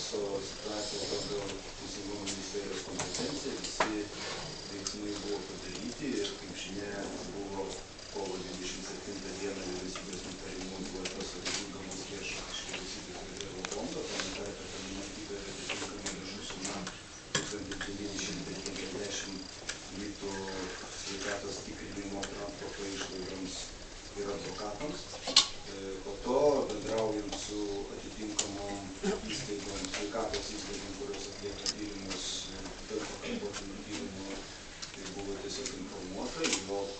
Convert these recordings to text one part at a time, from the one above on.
viso situacijos pagal Teisingumo ministerijos kompetenciją, visi veiksmai buvo padaryti ir, kaip žinia, buvo kovo 27 dieną vyriausybės nutarimu duotos atitinkamos lėšos iš vyriausybės rezervo fondo, tame tarpe ten numatyta atitinkama lėšų suma 1950 litų sveikatos tikrinimo transporto išlaidoms ir advokatams. Po to, bendraujant su atitinkamom įstaigom, sveikatos įstaigom, kurios atlieka tyrimus dėl pakartotinų tyrimų, tai buvo tiesiog informuota, jog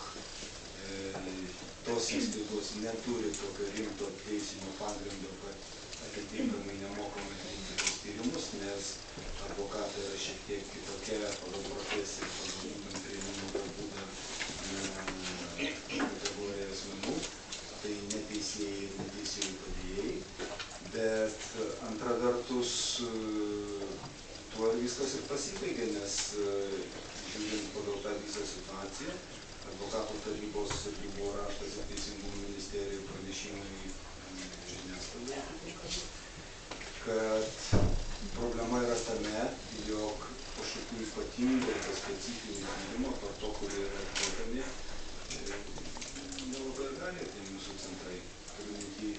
tos įstaigos neturi tokio rimto teisinio pagrindo, kad atitinkamai nemokamai atlikti tos tyrimus, nes advokatai yra šiek tiek kitokia pagal profesiją, pagal būtent priėmimo būdą kategorija asmenų, tai neteisėjai ir neteisėjų padėjėjai, bet antra vertus tuo viskas ir pasibaigė, nes žiūrint pagal tą visą situaciją, advokatų tarybos buvo raštas ir Teisingumo ministerijai pranešimai žiniasklaidoje, kad problema yra tame, jog kažkokių ypatingų arba specifinių tyrimų, apart to, kurie yra atliekami, nelabai gali tai mūsų centrai. Turiu minty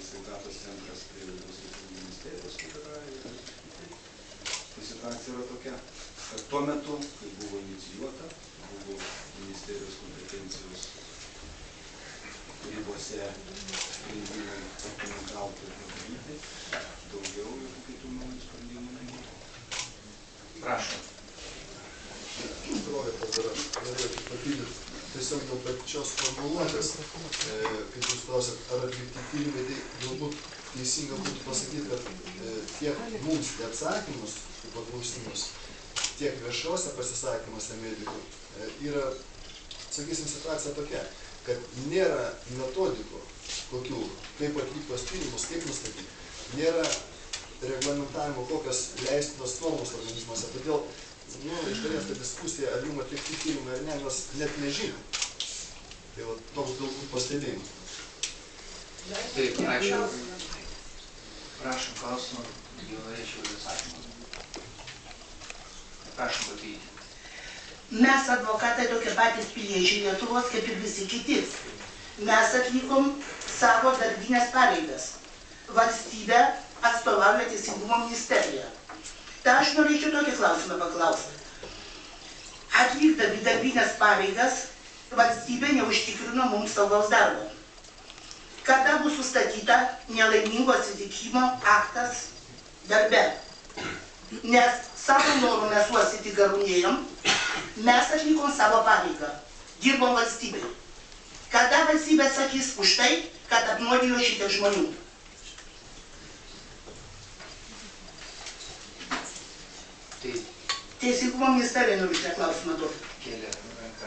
sveikatos centras prie Vidaus reikalų ministerijos, kur yra ir kitaip. Tai situacija yra tokia, kad tuo metu, kai buvo inicijuota, buvo ministerijos kompetencijos ribose sprendimai dokumentauti ir padaryti, daugiau ir kitų naujų sprendimų nebuvo. Prašom. Norėjau tik papildyti. Tiesiog dėl pačios formuluotės, kaip jūs klausėt, ar atlikti tyrimai, tai galbūt teisinga būtų pasakyti, kad tiek mums į atsakymus, kaip paklausimus, tiek viešuose pasisakymuose medikų yra, sakysim, situacija tokia, kad nėra metodikų, kokių, kaip atliktos tyrimus, kaip nustatyti, nėra reglamentavimo, kokios leistinos normos organizmuose, todėl iš dalies ta diskusija, ar jum atlikti tyrimai ar ne, mes net nežinom. Tai va, toks galbūt pastebėjimas. Taip, ačiū. Prašom klausimą, jau norėčiau ir atsakymą. Prašom papildyti. Mes, advokatai, tokie patys piliečiai Lietuvos, kaip ir visi kiti. Mes atlikom savo darbinės pareigas. Valstybę atstovauja Teisingumo ministerija. Tai aš norėčiau tokį klausimą paklausti. Atlikdami darbinės pareigas, valstybė neužtikrino mums saugaus darbo. Kada bus sustatyta nelaimingo atsitikimo aktas darbe? Nes savo norų mes su atsitigarunėjom, mes atlikom savo pareigą, dirbom valstybei. Kada valstybė sakys už tai, kad apnuodijo šitiek žmonių? Teisingumo ministerija noriu šitą klausimą duoti. Kėlė ranką.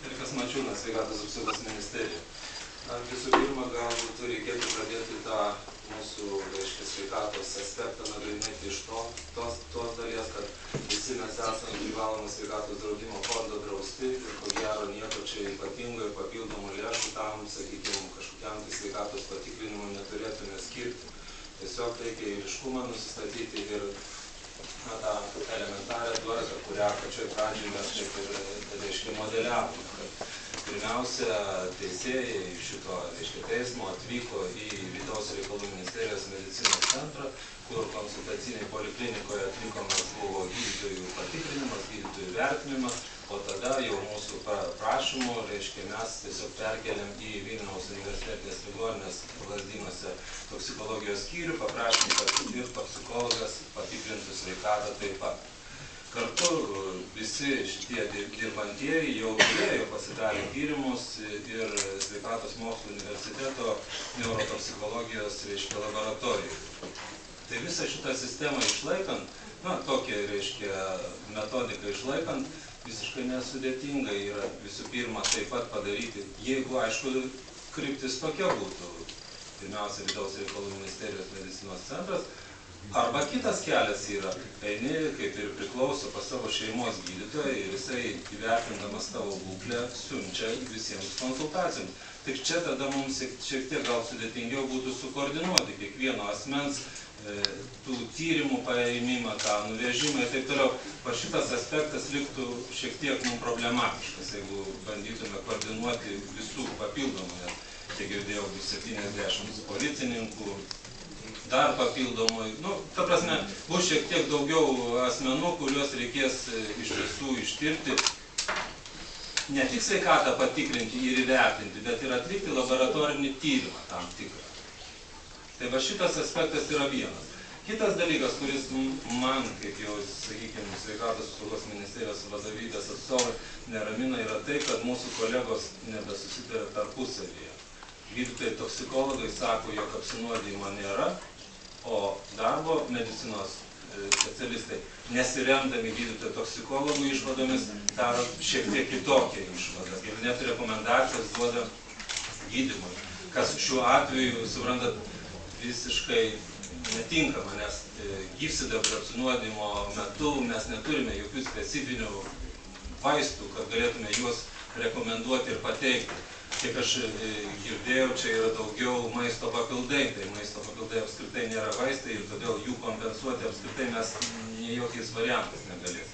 Erikas Mačiūnas, sveikatos apsaugos ministerija. Visų pirma, galbūt reikėtų pradėti tą mūsų sveikatos aspektą nagrinėti iš tos dalies, kad visi mes esame privalomas sveikatos draudimo fondo drausti ir ko gero nieko čia ypatingo ir papildomų lėšų tam, sakykime, kažkokiam tai sveikatos patikrinimui neturėtume skirti. Tiesiog reikia eiliškumą nusistatyti ir tą elementarią tvarką, kurią pačioj pradžioj mes taip ir modeliavome, kad pirmiausia teisėjai šito teismo atvyko į Vidaus reikalų ministerijos medicinos centrą, kur konsultaciniai poliklinikoje atlikomas buvo gydytojų patikrinimas, gydytojų vertinimas, o tada jau mūsų prašymų, mes tiesiog perkeliam į Vilniaus universitetinės ligoninės Lazdynuose toksikologijos skyrių, paprašym, kad ir toksikologas patikrintų sveikatą taip pat. Kartu visi šitie dirbantieji jau turėjo pasidarę tyrimus ir Sveikatos mokslų universiteto neurotoksikologijos laboratorijų. Tai visą šitą sistemą išlaikant, tokią metodiką išlaikant, visiškai nesudėtinga yra visų pirma taip pat padaryti, jeigu, aišku, kryptis tokia būtų. Pirmiausia, Vidaus reikalų ministerijos medicinos centras Arba kitas kelias yra, eini, kaip ir priklauso pas savo šeimos gydytoją ir jisai įvertindamas tavo būklę siunčia visiems konsultacijoms. Tik čia tada mums šiek tiek gal sudėtingiau būtų sukoordinuoti kiekvieno asmens tų tyrimų paėmimą, tą nuvežimą ir taip toliau. Va šitas aspektas liktų šiek tiek mums problematiškas, jeigu bandytume koordinuoti visų papildomų, nes, kiek girdėjau, bus 70 policininkų, dar papildomai, ta prasme, bus šiek tiek daugiau asmenų, kuriuos reikės iš tiesų ištirti, ne tik sveikatą patikrinti ir įvertinti, bet ir atlikti laboratorinį tyrimą tam tikrą. Tai va šitas aspektas yra vienas. Kitas dalykas, kuris man, kaip jau, sakykime, sveikatos apsaugos ministerijos vadovybės atstovai neramina, yra tai, kad mūsų kolegos nebesusitarė tarpusavyje. Gydytojai toksikologai sako, jog apsinuodijimo nėra, o darbo medicinos specialistai, nesiremdami gydytojų toksikologų išvadomis, daro šiek tiek kitokią išvadą ir net rekomendacijas duoda gydymui, kas šiuo atveju, suprantat, visiškai netinkama, nes gyvsidabrio apsinuodijimo metu mes neturime jokių specifinių vaistų, kad galėtume juos rekomenduoti ir pateikti. Kiek aš girdėjau, čia yra daugiau maisto papildai, tai maisto papildai apskritai nėra vaistai ir todėl jų kompensuoti apskritai mes jokiais variantais negalėsime.